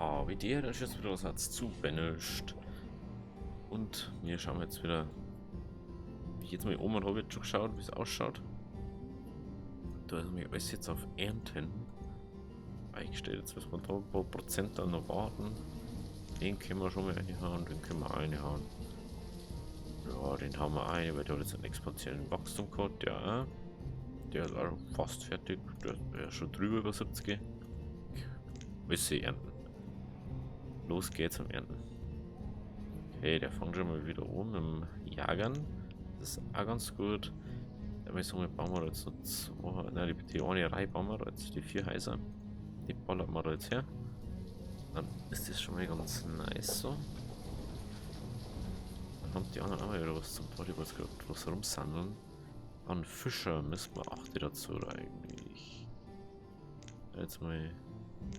Ah, wie der ist jetzt wieder was hat's zu benöscht. Und wir schauen jetzt wieder. Ich jetzt mal oben und habe jetzt schon geschaut, wie es ausschaut. Da ist mir alles jetzt auf Ernten eingestellt. Jetzt müssen wir da ein paar Prozent dann noch warten. Den können wir schon mal reinhauen, den können wir reinhauen. Ja, den haben wir ein, weil der hat jetzt einen exponentiellen Wachstum gehabt, ja. Der ist auch fast fertig. Der ist schon drüber über 70. Müsse ernten. Los geht's am Ernten. Okay, der fängt schon mal wieder an im Jagern. Das ist auch ganz gut. Da müssen wir bauen wir jetzt noch zwei. Nein, die eine Reihe bauen wir jetzt, die 4 Häuser. Die ballern wir da jetzt her. Dann ist das schon mal ganz nice so. Dann haben die anderen auch wieder was zum Partybots gehabt, was rumsandeln. An Fischer müssen wir 8 dazu eigentlich. Jetzt mal.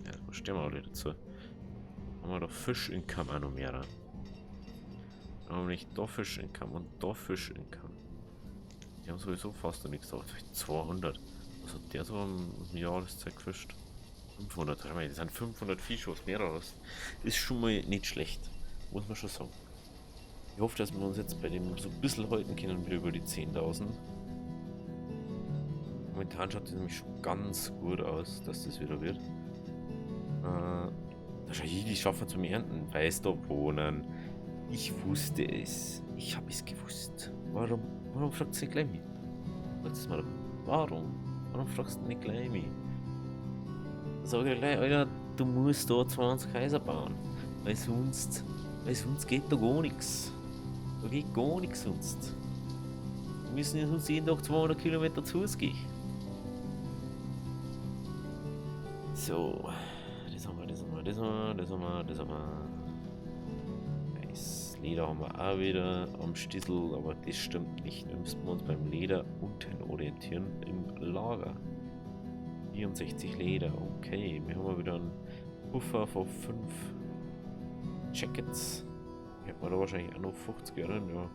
Ja, jetzt stehen wir alle dazu. Haben wir da Fisch-Income auch noch mehr. Dann haben wir nicht da Fisch-Income und da Fisch-Income. Die haben sowieso fast noch nichts da. 200. Was hat der so im Jahr das Zeug gefischt? 500. Ich meine, das sind 500 Fischos mehr raus. Ist schon mal nicht schlecht. Muss man schon sagen. Ich hoffe, dass wir uns jetzt bei dem so ein bisschen halten können, wieder über die 10.000. Momentan schaut das nämlich schon ganz gut aus, dass das wieder wird. Wahrscheinlich die schaffen zum Ernten, weil es da wohnen. Ich wusste es. Ich habe es gewusst. Warum fragst du nicht gleich mich? Sag's mal, warum fragst du nicht gleich mich? Sag ich gleich, Alter, du musst da 20 Häuser bauen. Weil sonst geht da gar nichts. Da geht gar nichts sonst. Wir müssen ja sonst jeden Tag 200 Kilometer zu Fuß gehen. So, das haben wir. Nice. Leder haben wir auch wieder am Stissel, aber das stimmt nicht. Wir müssten uns beim Leder unten orientieren im Lager. 64 Leder, okay. Wir haben wieder einen Puffer von 5 Jackets. Hätten wir da wahrscheinlich auch noch 50 Jahren, ja.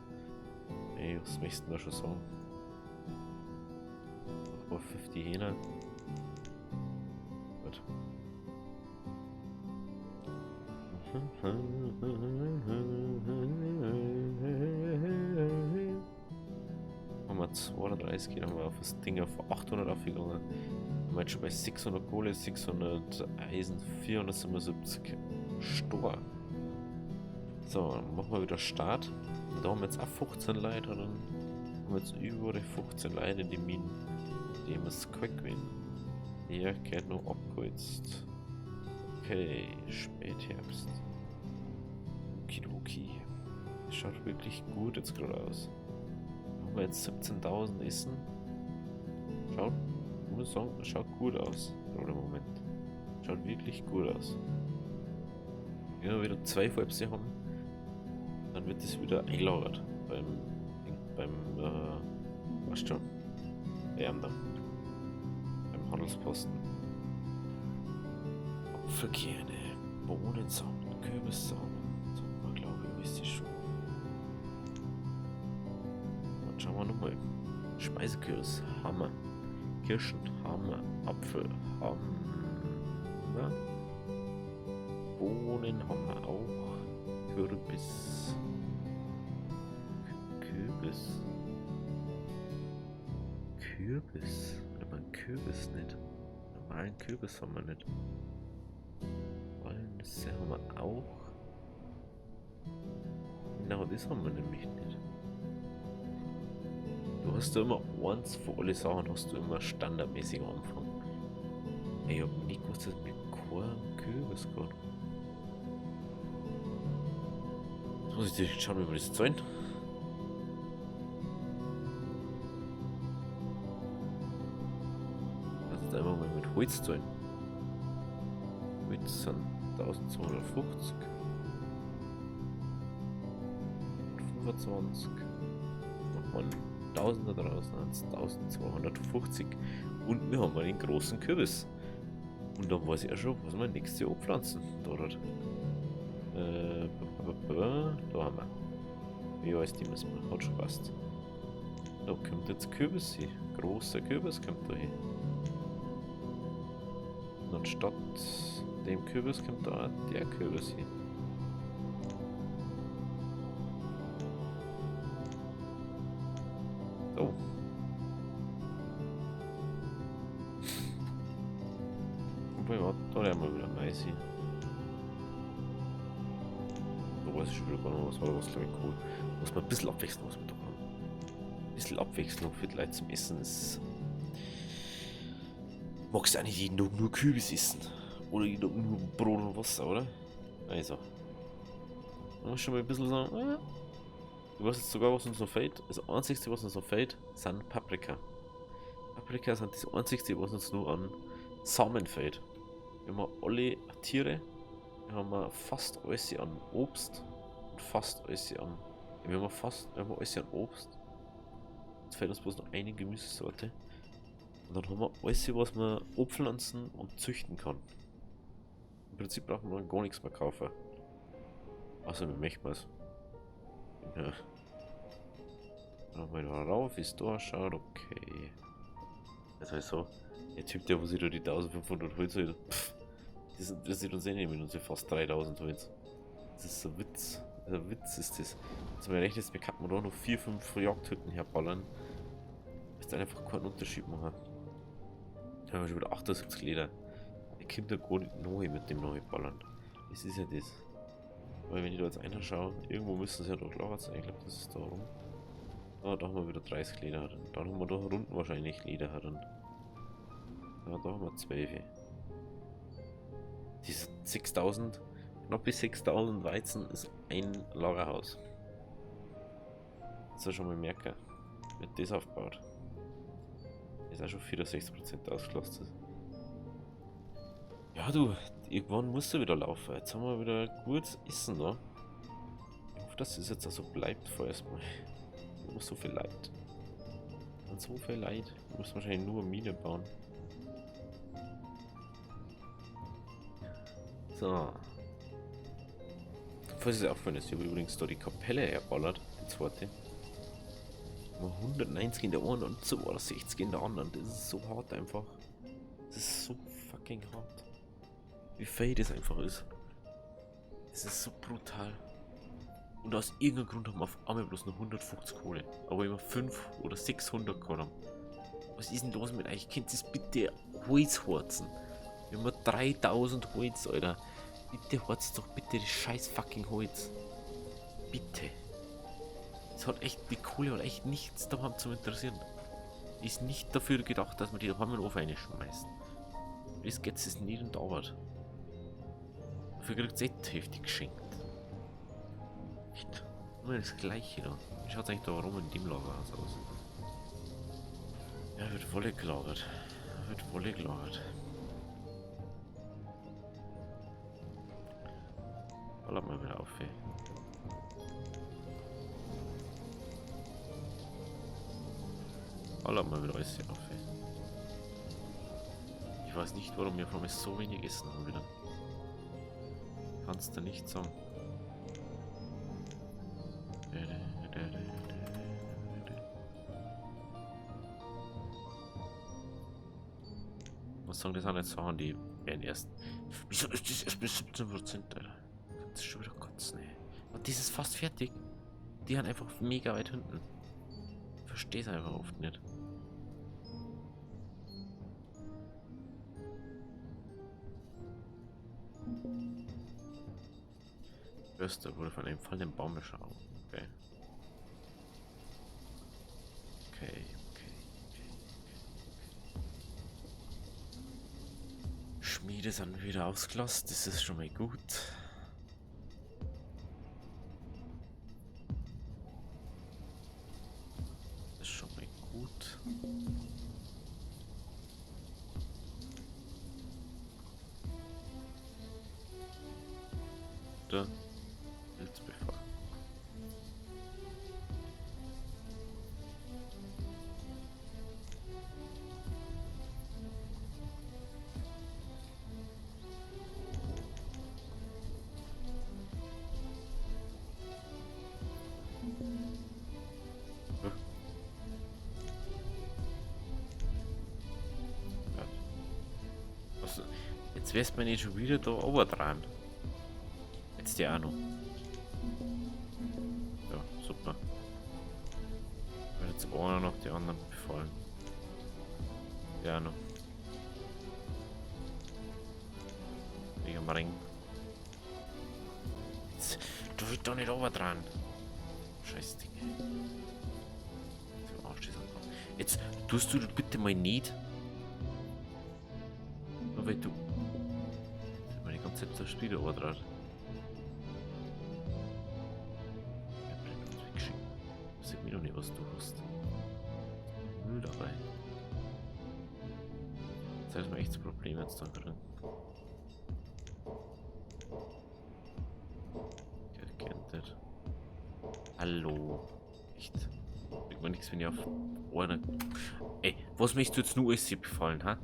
Ey, was möchten wir schon sagen? Aber 50 Hähner. Gut. Haben wir 32, dann haben wir auf das Ding auf 800 aufgegangen. Haben wir jetzt schon bei 600 Kohle, 600 Eisen, 477 Stor. So, dann machen wir wieder Start. Da haben wir jetzt auch 15 Leute, dann haben wir jetzt über die 15 Leute in die Minen. Die muss quick gewinnen. Hier geht noch abgeholzt. Okay, Spätherbst. Okidoki. Das schaut wirklich gut jetzt gerade aus. Haben wir jetzt 17.000 Essen. Schaut, ich muss sagen, schaut gut aus. Gerade im Moment. Schaut wirklich gut aus. Wenn wir wieder 2 Falbse haben, dann wird das wieder eingelagert weißt schon, beim Handelsposten. Apfelkerne, Bohnensamen, Kürbissamen, so, glaube ich, wisst ihr schon. Dann schauen wir nochmal. Speisekürbis, Hammer. Kirschen, Hammer. Apfel, Hammer. Bohnen haben wir auch. Kürbis. Kürbis. Aber ein Kürbis nicht. Normalen Kürbis haben wir nicht. Walnüsse haben wir auch. Genau, das haben wir nämlich nicht. Du hast da immer eins für alle Sachen, hast du immer standardmäßig am Anfang. Ich hab nicht gewusst, dass mit keinem Kürbis geht. Jetzt muss ich direkt schauen, wie wir das zahlen. Einfach mal mit Holz zahlen. Holz sind 1250. 25. Nochmal 1000 da draußen, 1250. Und wir haben mal den großen Kürbis. Und dann weiß ich ja schon, was wir nächstes Jahr pflanzen. Da haben wir. Wie heißt die müssen wir? Hat schon passt. Da kommt jetzt Kürbis hin. Großer Kürbis kommt da hin. Und anstatt dem Kürbis kommt da der Kürbis hin. So. Wobei, da lernen wir wieder nice hier. Da weiß ich schon wieder gar nicht, was war da was, glaube ich, cool. Muss man ein bisschen abwechseln, muss man doch haben. Ein bisschen Abwechslung für die Leute zum Essen ist. Magst du eigentlich jeden Tag nur Kürbis essen? Oder jeden Tag nur Brot und Wasser, oder? Also. Man muss schon mal ein bisschen sagen, ich weiß jetzt sogar, was uns noch fehlt. Das einzige, was uns noch fehlt, sind Paprika. Paprika sind das einzige, was uns nur an Samen fehlt. Wir haben alle Tiere, wir haben fast alles an Obst und fast alles an. Wir haben alles an Obst. Jetzt fehlt uns bloß noch eine Gemüsesorte. Und dann haben wir alles, was man abpflanzen und züchten kann. Im Prinzip brauchen wir gar nichts mehr kaufen. Außer wir möchten es. Ja. Dann mal da rauf, wie es da schaut, okay. Das heißt so, der Typ, der wo sich da die 1500 Holz holt, das interessiert uns eh nicht mit unseren fast 3000 Holz. Das ist so ein Witz. Ein Witz ist das. Jetzt mal rechnet, wir könnten da noch 4-5 Jagdhütten herballern. Ist einfach keinen Unterschied machen. Da haben wir schon wieder 78 Leder. Die Kinder gar nicht neu mit dem neuen ballern. Das ist ja das. Weil wenn ich da jetzt reinschaue, irgendwo müssen sie ja doch lauern sein. Ich glaube, das ist da rum. Ah, da haben wir wieder 30 Leder drin. Dann haben wir da unten wahrscheinlich Leder drin. Ja, da haben wir 12. Diese 6000, knapp bis 6000 Weizen ist ein Lagerhaus. Das ist schon mal merken. Wird das aufgebaut. Ist auch schon 64% ausgelastet. Ja du, irgendwann musst du wieder laufen. Jetzt haben wir wieder gutes Essen da. Ich hoffe, dass es jetzt auch so bleibt vorerst mal. Immer so viel Leid. Und so viel Leid. Du musst wahrscheinlich nur eine Mine bauen. So. Falls es auffallen ist, ich habe übrigens da die Kapelle erballert, die zweite. 190 in der einen und 62 in der anderen. Das ist so hart einfach. Das ist so fucking hart. Wie fähig das einfach ist. Das ist so brutal. Und aus irgendeinem Grund haben wir auf einmal bloß noch 150 Kohle. Aber immer 5 oder 600 Kohle haben. Was ist denn los mit euch? Könnt ihr bitte Holz horzen? Wir haben 3000 Holz, Alter. Bitte horzt doch bitte das scheiß fucking Holz. Bitte. Es hat echt, die Kohle hat echt nichts daran zu interessieren. Die ist nicht dafür gedacht, dass man die daheim in den Ofen reinschmeißen. Das geht es nicht und dauert. Dafür kriegt es echt heftig geschenkt. Echt. Immer das gleiche da. Wie schaut es eigentlich da rum in dem Lagerhaus aus? Ja, wird Wolle gelagert. Wird Wolle gelagert. Ballert mal wieder auf, ey. Ballert mal wieder alles hier auf, ey. Ich weiß nicht, warum wir von mir so wenig Essen haben wieder. Kannst du nicht sagen. Was sagen das auch Sachen, die werden erst. Wieso ist das erst bis 17%, Alter? Das ist schon wieder kotzen, ey. Und das ist fast fertig. Die haben einfach mega weit hinten. Ich verstehe es einfach oft nicht. Förster wurde von einem fallenden Baum beschaut. Okay. Okay. Schmiede sind wieder ausgelassen, das ist schon mal gut. Das ist schon mal gut. Da. Jetzt bevor. Jetzt wärst du mir nicht schon wieder da oben dran. Jetzt der auch noch. Ja, super. Wird jetzt einer noch die anderen befallen. Der auch noch. Wegen dem Ring. Jetzt, du willst doch nicht oben dran. Scheiß Ding. Jetzt tust du bitte mal nicht. Nur weil du. Weil die ganze Zeit das Spiel oben dran. Sieht mir doch nicht, was du hast. Müll dabei. Das ist mir echt das Problem jetzt da drin. Geerntet. Hallo. Echt. Kriegt man nichts, wenn ich auf Ohren. Ey, was möchtest du jetzt nur alles hier befallen, ha?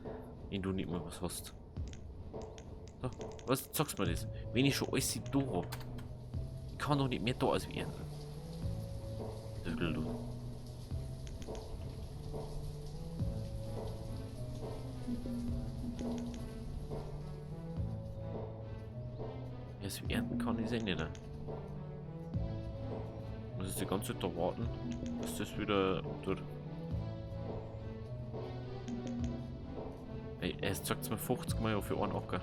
Wenn du nicht mehr was hast. So, was sagst du mir das? Wenn ich schon alles da hab, ich kann doch nicht mehr da als ernten. Du. Ja, so ernten kann ich es nicht. Muss jetzt die ganze Zeit da warten, bis das wieder durch. Ey, erst sagt es mir 50 Mal für einen Acker.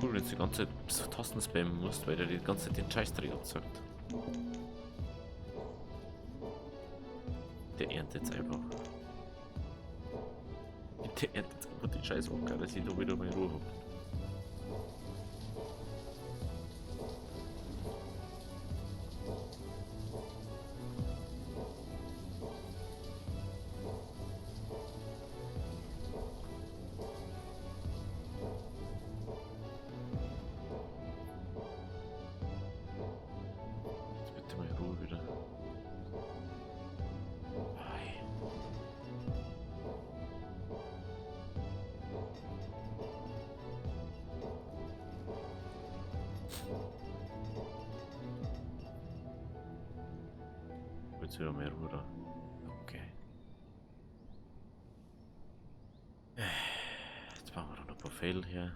Cool, wenn du die ganze Zeit so Tasten spammen musst, weil der die ganze Zeit den Scheißdreher sagt. Der erntet jetzt einfach. Der erntet jetzt einfach den Scheiß Acker, dass ich da wieder meine Ruhe habe. Jetzt wieder mehr Ruhe. Okay. Jetzt machen wir noch ein paar Fälle hier.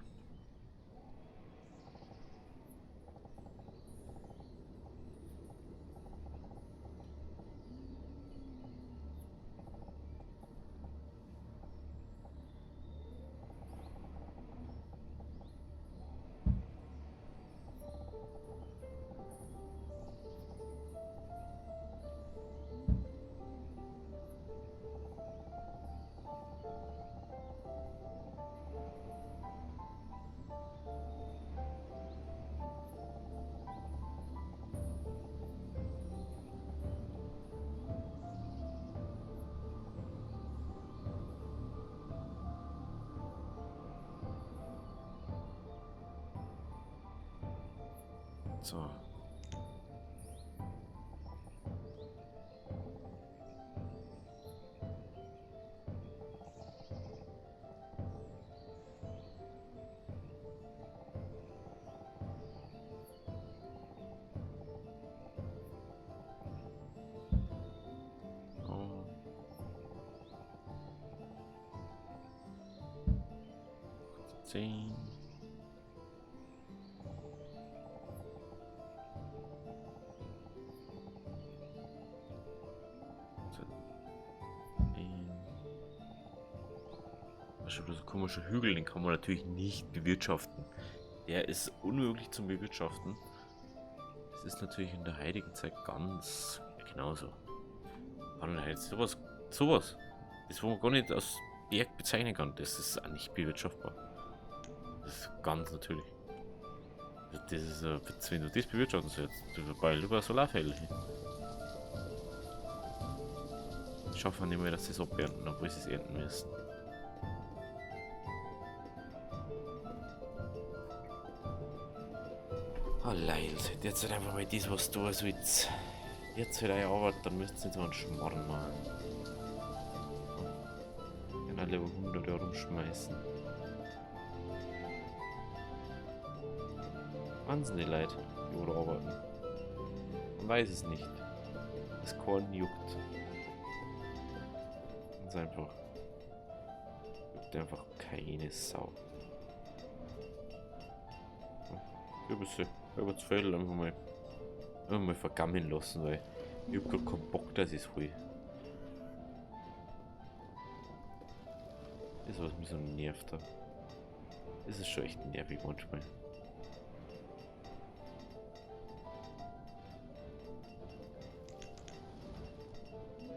So. Oh. Zehn. So komischer Hügel, den kann man natürlich nicht bewirtschaften. Der ist unmöglich zum Bewirtschaften. Das ist natürlich in der heutigen Zeit ganz genauso. Sowas, das wo man gar nicht als Berg bezeichnen kann, das ist auch nicht bewirtschaftbar. Das ist ganz natürlich. Das ist ein Witz, wenn du das bewirtschaften sollst. Du verbeilst über Solarfälle hin. Schaffen wir nicht mehr, dass sie es abernten, obwohl sie es ernten müssen. Oh Leil, jetzt halt einfach mal das, was du so jetzt halt eine Arbeit, dann müsst ihr nicht so einen Schmarrn machen. Wenn alle über 100 Euro rumschmeißen. Wahnsinn, die Leute, die da arbeiten. Man weiß es nicht. Das Korn juckt. Und Ganz einfach. Gibt einfach keine Sau. Ich habe das Feld einfach mal vergammeln lassen, weil ich hab grad keinen Bock, dass ich es hol. Das ist was mich so nervt da. Das ist schon echt nervig manchmal.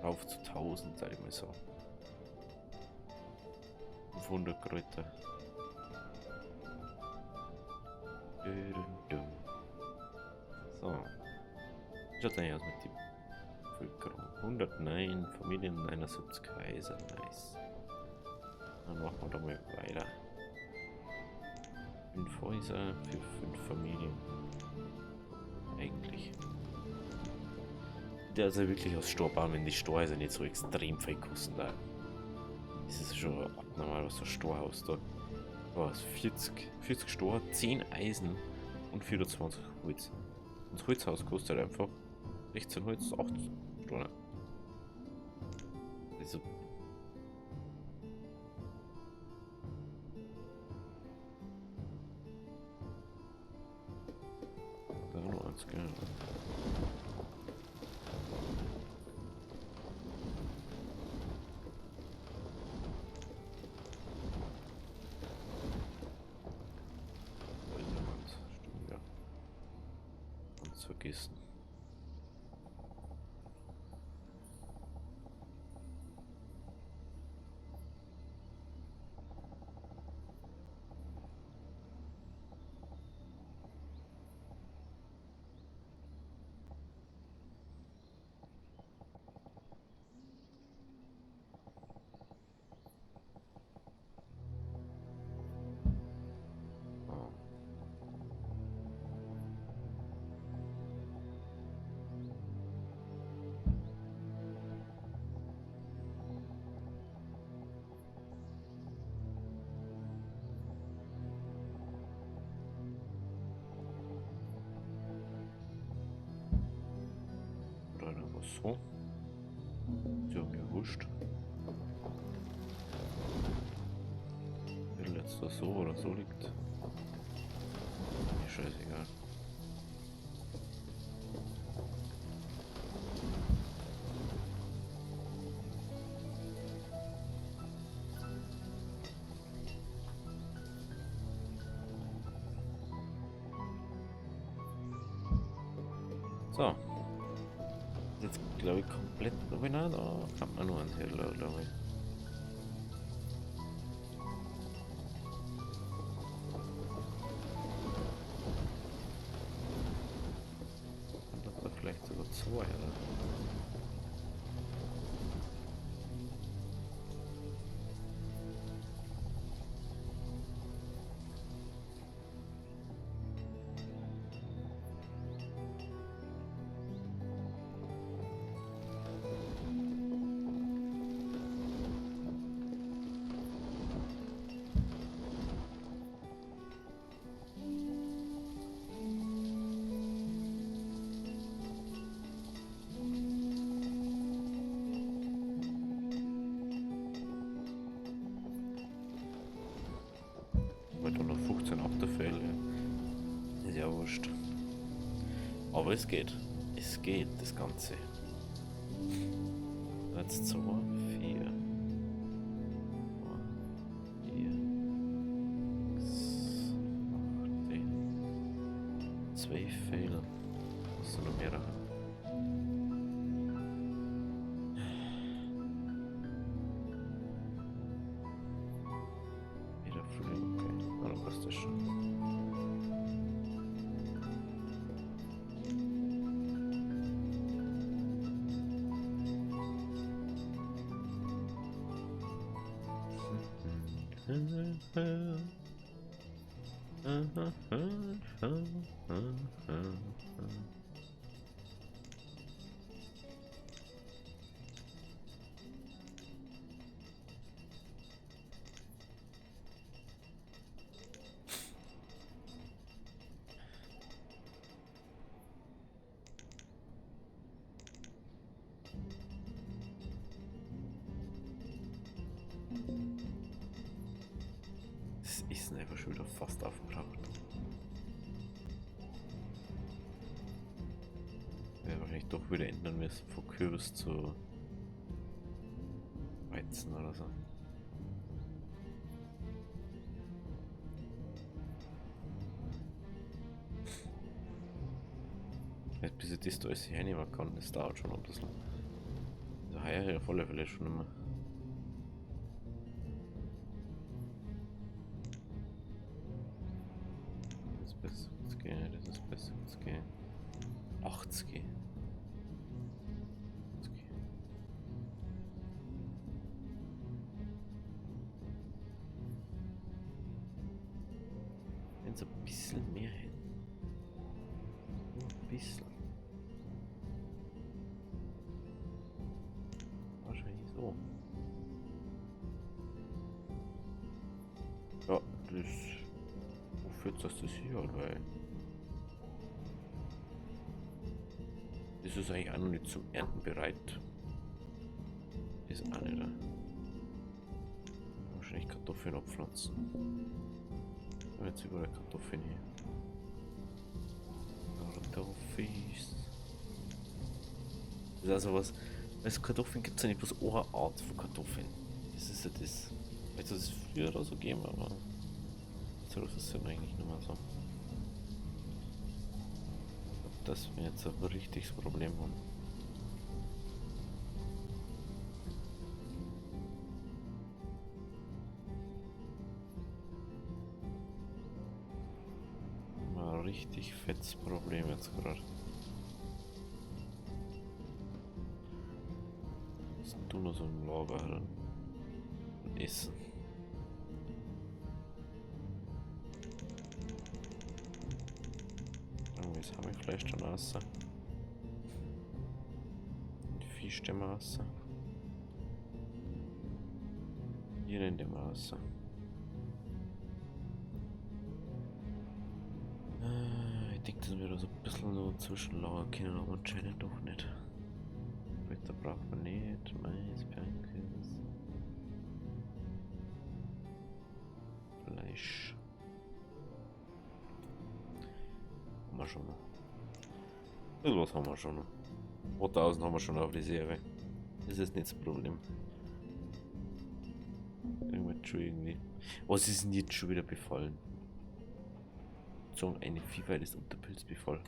Auf zu 1000, sag ich mal so. 500 Kräuter. So. Schaut eigentlich aus mit der Bevölkerung. 109 Familien, 79 Kaiser. Nice. Dann machen wir da mal weiter. 5 Häuser für 5 Familien. Eigentlich. Der ist ja wirklich aus Storbaum, wenn die Storhäuser nicht so extrem viel kosten. Da ist es schon abnormal, was so ein Storhaus da. Was? 40 Stor, 10 Eisen und 24 Holz. Und das Holzhaus kostet einfach 16 Holz, 8 Stor. Also. Da noch eins, genau. Vergessen. Oder so. Ist ja mir wurscht. Wenn jetzt das so oder so liegt. Mir scheißegal. So. Jetzt glaube ich komplett nominal, da kann man nur ein Teller, glaube ich. Oder vielleicht sogar 2, oder? Weil da noch 15 Achterfälle. Ist ja wurscht. Aber es geht. Es geht, das Ganze. Jetzt 2, 4. 4. 8, 10. 12 Fehler. Was sind noch mehrere? Wieder Frühling, okay. Ah, dann passt das schon. Das ist einfach schon wieder fast aufgebraucht. Wäre wahrscheinlich doch wieder ändern müssen von Kürbis zu Weizen oder so. Jetzt bis ich das da alles hernehmen kann, das dauert schon ein bisschen. Also heuer auf alle Fälle schon immer. Das ist besser, das geht, das ist besser, das geht. 80. Wenn es ein bisschen mehr hätten. Nur ein bisschen. Wahrscheinlich so. Ja, das. Wofür das hier hat, weil. Das ist eigentlich auch noch nicht zum Ernten bereit. Ist auch nicht da. Wahrscheinlich Kartoffeln abpflanzen. Und jetzt überall Kartoffeln hier. Kartoffeln. Das ist also was. Als Kartoffeln gibt es ja nicht bloß eine Art von Kartoffeln. Das ist ja das. Weißt du, das ist früher oder so gegeben, aber. So ist es ja eigentlich nicht mehr so. Dass wir jetzt ein richtiges Problem haben. Mal ein richtig fettes Problem jetzt gerade. Was ist denn du noch so im Lager drin? Essen. Irgendwie habe ich Fleisch dann raus. Die Viehstämme raus. Hier in dem raus. Ich denke, das wird so ein bisschen so zwischenlager können, aber anscheinend doch nicht. Weiter braucht man nicht. Mais, Pancakes. Fleisch. Haben wir schon noch. Das was haben wir schon noch. 1000 haben wir schon auf die Serie. Das ist nicht das Problem. Irgendwas schon irgendwie. Was ist denn jetzt schon wieder befallen? So eine Viehweide ist unter Pilzbefall.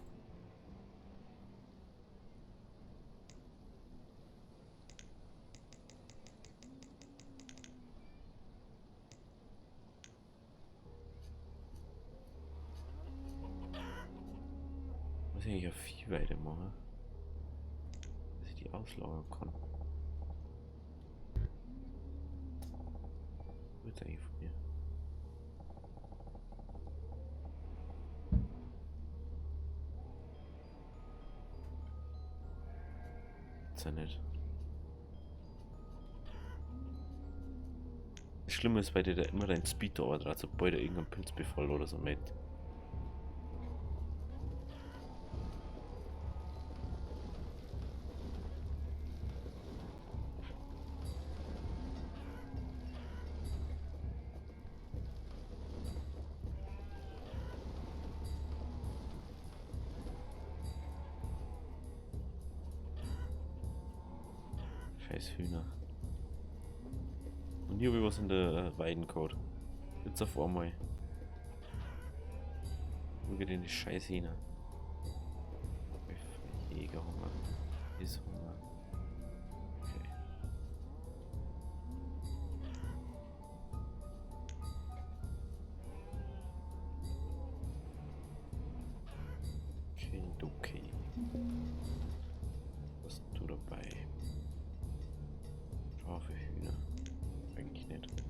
Was ich eigentlich auf Viehweide mache? Dass ich die auslagern kann. Wird eigentlich von mir. Ist ja nicht. Das Schlimme ist, weil dir da immer dein Speed aber dran, sobald er irgendein Pilzbefall oder so mit. Scheiß Hühner. Und hier habe ich was in der Weidencode. Jetzt auf einmal. Wo geht denn die Scheiß Hühner? Jägerhunger. Ist Hunger. Okay. Okay. Was hast du dabei? Schafe, Hühner. Eigentlich nicht.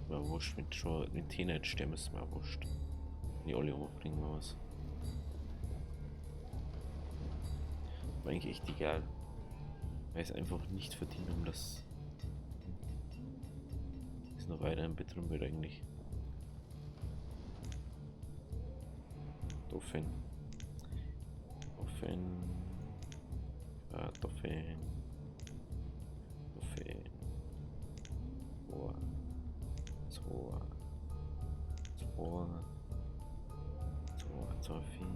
War wurscht, wenn schon mit Teenage sterben ist mir wurscht. Die alle hochbringen wir was. War eigentlich echt egal. Weil es einfach nicht verdient, um das. Ist noch weiter im Bett rum wird eigentlich. Kartoffeln. Kartoffeln. Kartoffeln. Kartoffeln. Boah. So. 2, 2, 2, 4.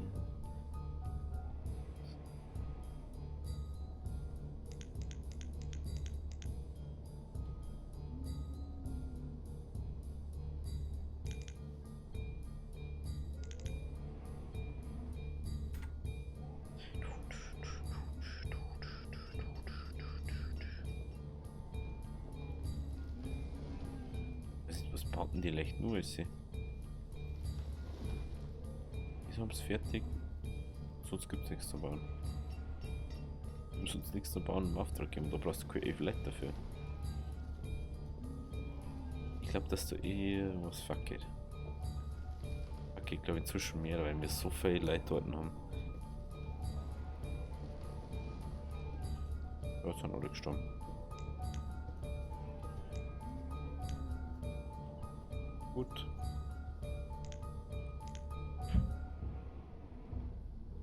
Was bauten die leicht nur ist sie? Die haben es fertig. Sonst gibt es nichts zu bauen. Du musst uns nichts zu bauen im Auftrag geben. Da brauchst du keine 11 Leute dafür. Ich glaube, dass du was fuck geht. Okay, ich glaube inzwischen mehr, weil wir so viele Leute dort haben. Ja, jetzt sind alle gestorben. Gut.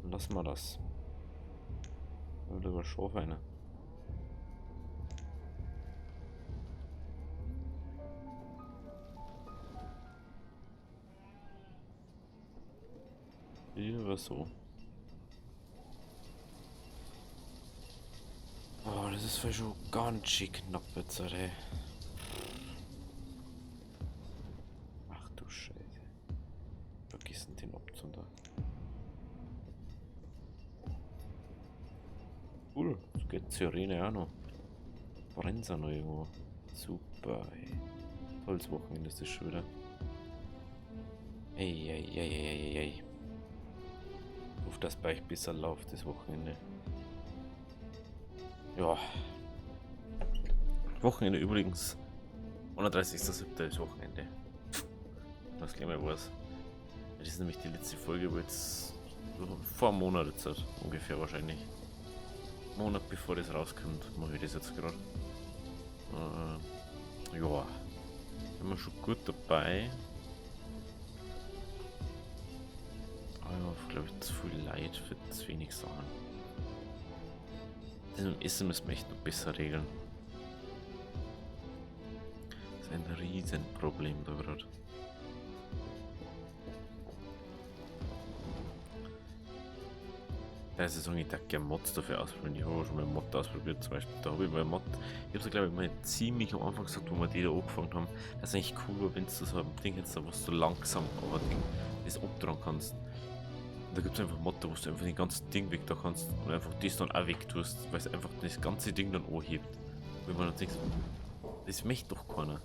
Dann lassen wir das. Dann lieber Schafeine. Lieber so. Oh, das ist vielleicht schon ganz schön knapp jetzt, ey. Ach du Scheiße. Vergessen den Abzunder. Cool, so geht Sirene auch noch. Brennt auch noch irgendwo. Super, ey. Tolles Wochenende ist das schon wieder. Ey, ey, ey, ey, ey, ey. Ich hoffe, dass bei euch besser läuft das Wochenende. Ja. Wochenende übrigens. 31.07. ist Wochenende. Was gleich mal was. Das ist nämlich die letzte Folge, wo jetzt vor einem Monat jetzt halt, ungefähr wahrscheinlich. Monat bevor das rauskommt, mache ich das jetzt gerade. Ja. Sind wir schon gut dabei. Aber glaube ich zu viel Leid für zu wenig Sachen. Das mit dem Essen müssen wir echt noch besser regeln. Das ist ein Riesenproblem da gerade. Also sagen, ich darf gerne Mods dafür ausprobieren. Ich habe schon mal Mod ausprobiert, zum Beispiel. Da habe ich mal Mod. Ich habe es glaube ich mal ziemlich am Anfang gesagt, wo wir die da angefangen haben. Das ist eigentlich cool, wenn du so ein Ding jetzt da, was du langsam aber das abtragen kannst. Und da gibt es einfach Mod, wo du einfach den ganzen Ding weg da kannst und einfach das dann auch weg tust, weil es einfach das ganze Ding dann anhebt. Wenn man dann denkt, das möchte doch keiner.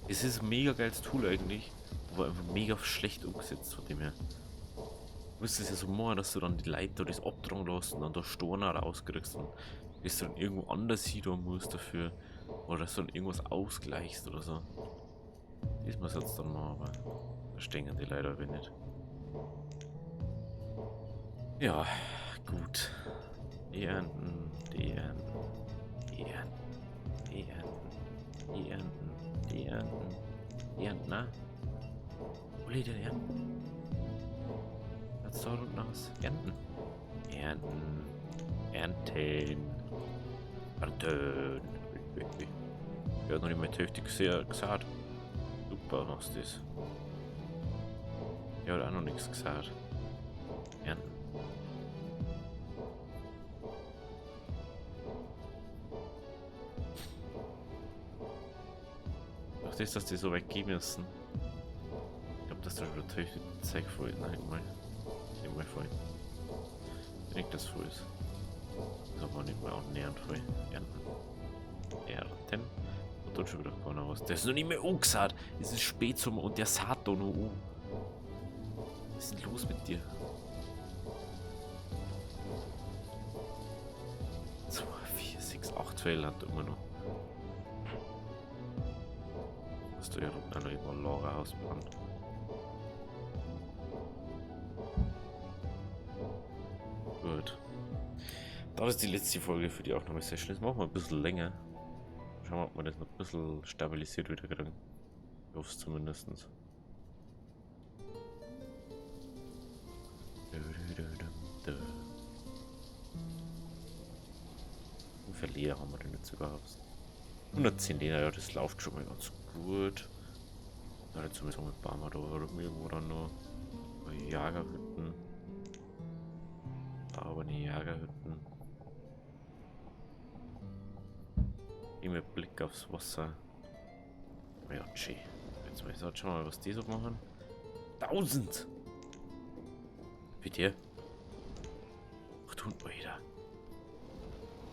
Es ist ein mega geiles Tool eigentlich, aber einfach mega schlecht umgesetzt von dem her. Du musst es ja so machen, dass du dann die Leiter das abtragen lässt und dann da Storner rauskriegst und dass du dann irgendwo anders hin musst dafür. Oder dass du dann irgendwas ausgleichst oder so. Das muss jetzt dann machen, aber da stehen die leider aber nicht. Ja, gut. Ernten, ernten, ernten, ernten, ernten, ernten, ernten, na? Wo liegt der Ernten? Das dauert unten aus. Ernten. Ernten. Ernten. Ernten. Ja, noch nicht mehr tüchtig gesagt. Super, was das? Ja, hat auch noch nichts gesagt. Ernten. Ach, das, dass die so weit gehen müssen. Ich glaube, dass da schon tüchtig Zeug voll. Nein, mal. Nicht mal voll. Ich denke, das voll ist. Das aber nicht mal annähernd voll. Ernten. Ernten. Und dann schon wieder keiner was. Der ist noch nicht mehr angesagt. Es ist Spätsommer und der saat da noch an. Was ist denn los mit dir? 2, 4, 6, 8 Fälle hat er immer noch. Hast du ja noch immer ein Lagerhaus bekommen. Gut. Das ist die letzte Folge für die Aufnahmesession. Jetzt machen wir ein bisschen länger. Schauen wir, ob wir das noch ein bisschen stabilisiert wieder kriegen. Ich hoffe es zumindest. Wie viel Leder haben wir denn jetzt überhaupt? 110 Leder, ja, das läuft schon mal ganz gut. Da jetzt sowieso mit Barmer da rum irgendwo dann noch Jagerhütten. Aber die Jagerhütten. Immer Blick aufs Wasser. Ja, tschee. Jetzt mal ich schon mal, was die so machen. 1000! Bitte? 800 Meter.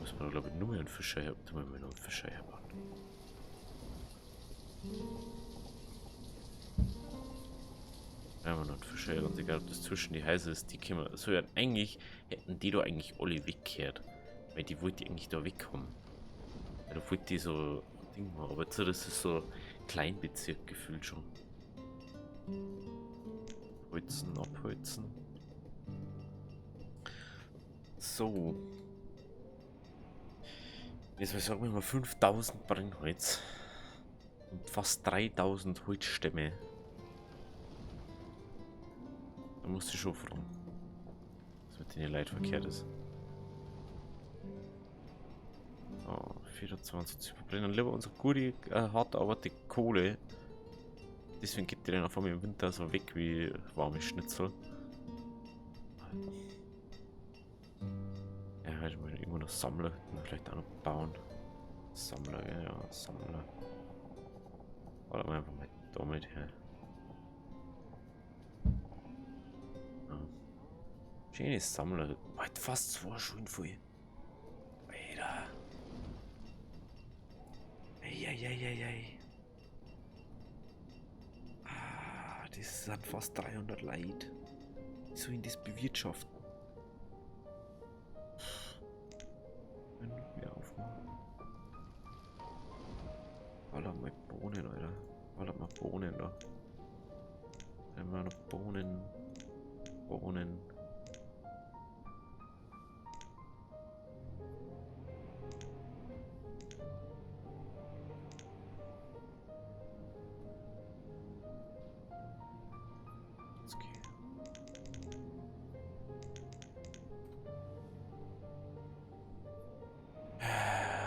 Muss man, glaube ich, nur mehr einen Fischer her. Da müssen wir noch einen Fischer herbauen. Ja, man hat Fischer her, ganz egal, ob das zwischen die Häuser ist, die können wir. So, ja, eigentlich hätten die da eigentlich alle weggekehrt. Weil die wollte eigentlich da wegkommen. Weil da wollte die so Ding machen. Aber jetzt das ist so Kleinbezirk gefühlt schon. Holzen, abholzen. So. Jetzt sagen wir mal 5000 Brennholz. Und fast 3000 Holzstämme. Da musst du schon fragen. Was mit den Leuten verkehrt ist. Oh, 24 zu verbrennen. Lieber unsere gute, hart arbeitende Kohle. Deswegen gibt die dann auf einmal im Winter so weg wie warme Schnitzel. Ja, halt mal irgendwo noch Sammler. Vielleicht auch noch bauen. Sammler, ja, Sammler. Oder mal einfach mal damit her. Ja. Schöne Sammler. Weit fast 2 Schulen voll. Alter. Eieieiei. Ah, das sind fast 300 Leute. Wie soll ich das bewirtschaften? Wenn wir aufmachen. Ballert mal Bohnen, Alter. Ballert mal Bohnen da. Wenn wir noch Bohnen. Bohnen. Okay.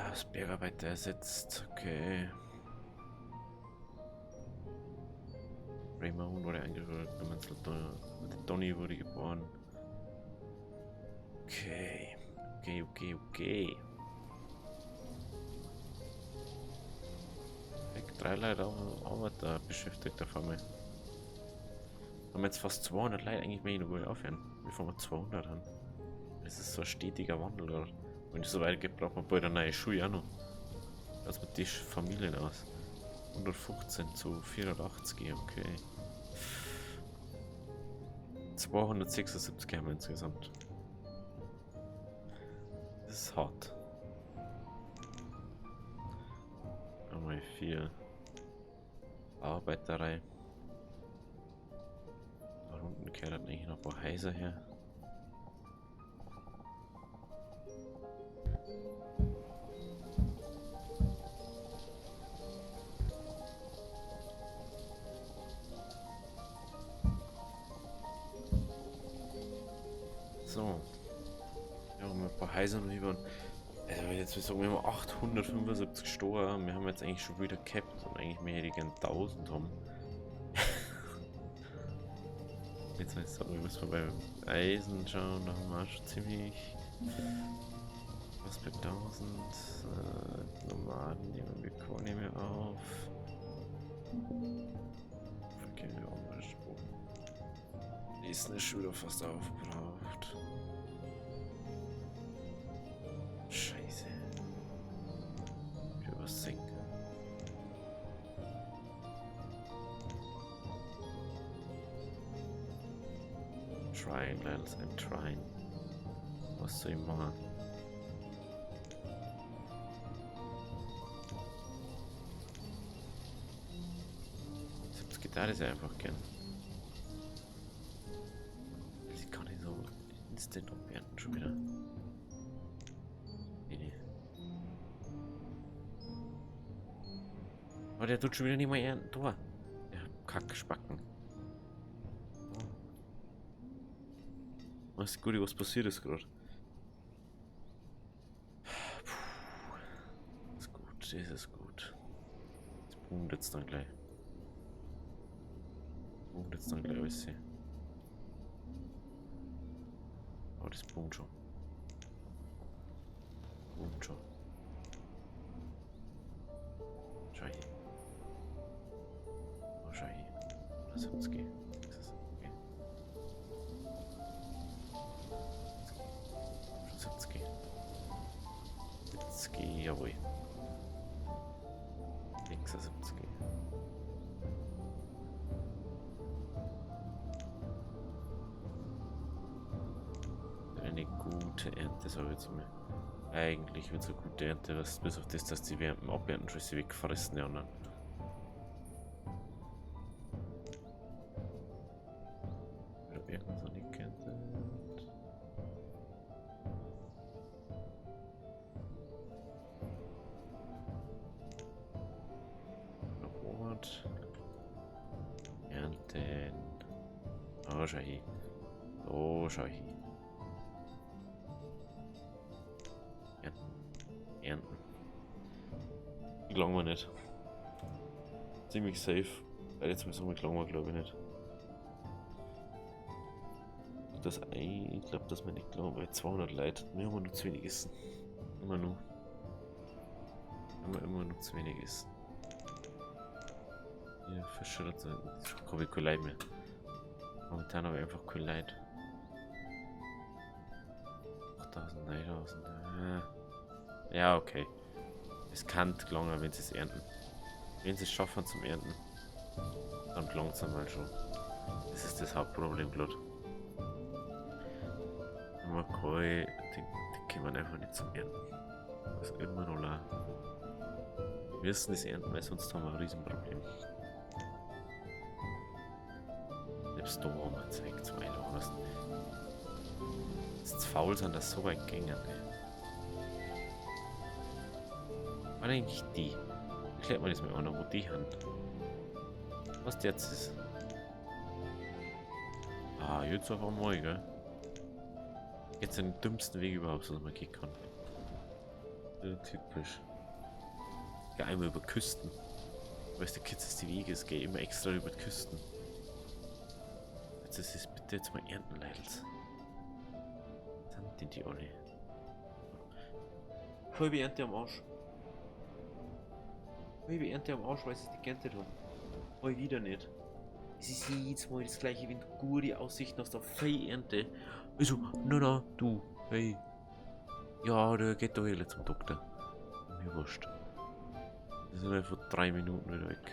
Das Bergarbeiter ersetzt. Okay. Raymond wurde eingeführt. Der Donny wurde geboren. Okay. Okay. Weg, 3 Leute Arbeiter beschäftigt auf einmal. Haben jetzt fast 200 Leute, eigentlich mehr nur aufhören. Wir fangen 200 an. Das ist so ein stetiger Wandel gerade. Wenn es so weit geht, braucht man bald eine neue Schule auch noch. Lass mal die Familien aus. 115 zu 480, okay. 276 haben wir insgesamt. Das ist hart. Einmal 4. Arbeiterei. Da unten kehrt dann eigentlich noch ein paar Häuser her. So. Ja, um ein paar Häuser noch über. Also jetzt wir sagen, wir haben 875 Store. Wir haben jetzt eigentlich schon wieder gehabt und eigentlich mehr die gern 1000 haben. Jetzt weiß ich sagen, wir müssen bei Eisen schauen, da haben wir schon ziemlich was bei 1000 Nomaden nehmen wir Kohle mehr auf. Vergehen wir auch mal Sprung. Die ist eine Schule fast aufgebraucht. Scheiße. Wieder was senken. Trying, Lels, I'm trying. Was soll ich machen? Das Gitarre ist einfach gern. Sie kann nicht so instant abwerten schon wieder. Nee. Aber der tut schon wieder nicht mehr ernten. Tor. Der Kackspacken. Was ist gut, was passiert ist gerade? Das ist gut, das ist gut. Das boomt jetzt dann gleich. Und jetzt dann gleich alles sehen. Oh, das boomt schon. Boomt schon. Schau hier. Oh, schau hier. Das ist jetzt gehen. Das ist okay. Jetzt gehen. Jetzt gehen, jawohl. 76. Eine gute Ernte, sag ich jetzt mal. Eigentlich wird es eine gute Ernte, was bis auf das, dass die während dem Abernten schon sie wegfressen, die anderen. Oder werden so nicht geerntet. Rot. Ernten. Oh, schau hier. Oh, schau hier. Ernten. Die gelangen wir nicht. Ziemlich safe. Jetzt müssen wir gelangen wir, glaube ich, nicht. Ich glaube, dass wir nicht gelangen, weil 200 Leute. Wir haben nur zu wenig essen. Immer nur. Immer nur zu wenig essen. Hier, Fische, das habe ich kein Leid mehr. Momentan habe ich einfach kein Leid. 8000, 9000. Ja, okay. Es kann gelangen, wenn sie es ernten. Wenn sie es schaffen zum Ernten, dann gelangt es einmal schon. Das ist das Hauptproblem, glaube ich. Die können einfach nicht zum Ernten. Das ist immer noch la. Wir müssen es ernten, weil sonst haben wir ein Riesenproblem. Selbst da haben wir gezeigt, zwei Lachen. Das ist faul sein, dass so weit gingen. War eigentlich die? Erklärt mir das mal einer, wo die haben. Was die jetzt ist. Ah, jetzt auf einmal, gell? Jetzt den dümmsten Weg überhaupt, was man gehen kann. Ja, typisch. Geh einmal über Küsten. Weißt du, Kids, dass die Wege ist, geh immer extra über die Küsten. Jetzt ist es bitte jetzt mal ernten, Leidels. Sind die alle. Halbe Ernte am Arsch. Halbe Ernte am Arsch, weil sie es nicht geerntet haben. Mal wieder nicht. Es ist jedes Mal das gleiche, wenn du gute Aussichten hast auf viel Ernte. Also, na, du, hey. Ja, der geht doch hier zum Doktor. Mir wurscht. Wir sind einfach 3 Minuten wieder weg.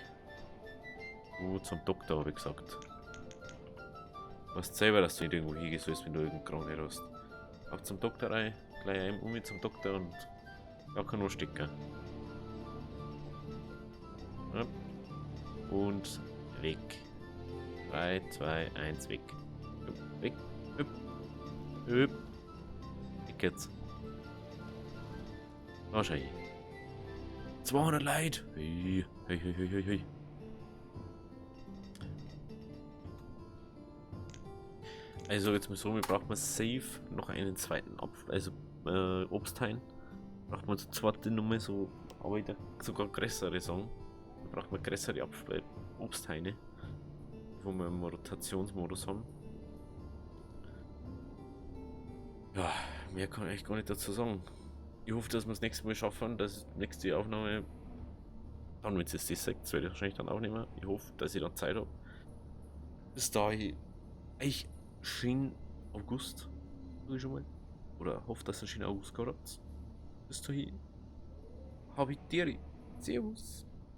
Oh, zum Doktor, habe ich gesagt. Du weißt selber, dass du nicht irgendwo hingehen sollst, wenn du irgendeine Krankheit hast. Auch zum Doktor rein, gleich ein zum Doktor und gar kein Anstecker. Ja. Und weg. 3, 2, 1, weg. Weg. Hüpp. Hüpp. Weg jetzt. Oh, schau hier. 200 Leute. Hey, hey, hey, hey, hey. Also jetzt mal so, wir brauchen safe noch einen zweiten Obsthain. Braucht man so zweite Nummer, so, aber sogar größere sagen. Da braucht man größere Obsthaine, wo wir einen Rotationsmodus haben. Ja, mehr kann ich eigentlich gar nicht dazu sagen. Ich hoffe, dass wir das nächste Mal schaffen, dass die nächste Aufnahme, dann wenn es das sagt, das werde ich wahrscheinlich dann auch nicht mehr. Ich hoffe, dass ich dann Zeit habe. Bis dahin, ich schien August, sag ich schon mal. Oder hoffe, dass ihr schien August gehabt habt. Bis dahin, habe ich dir. Servus.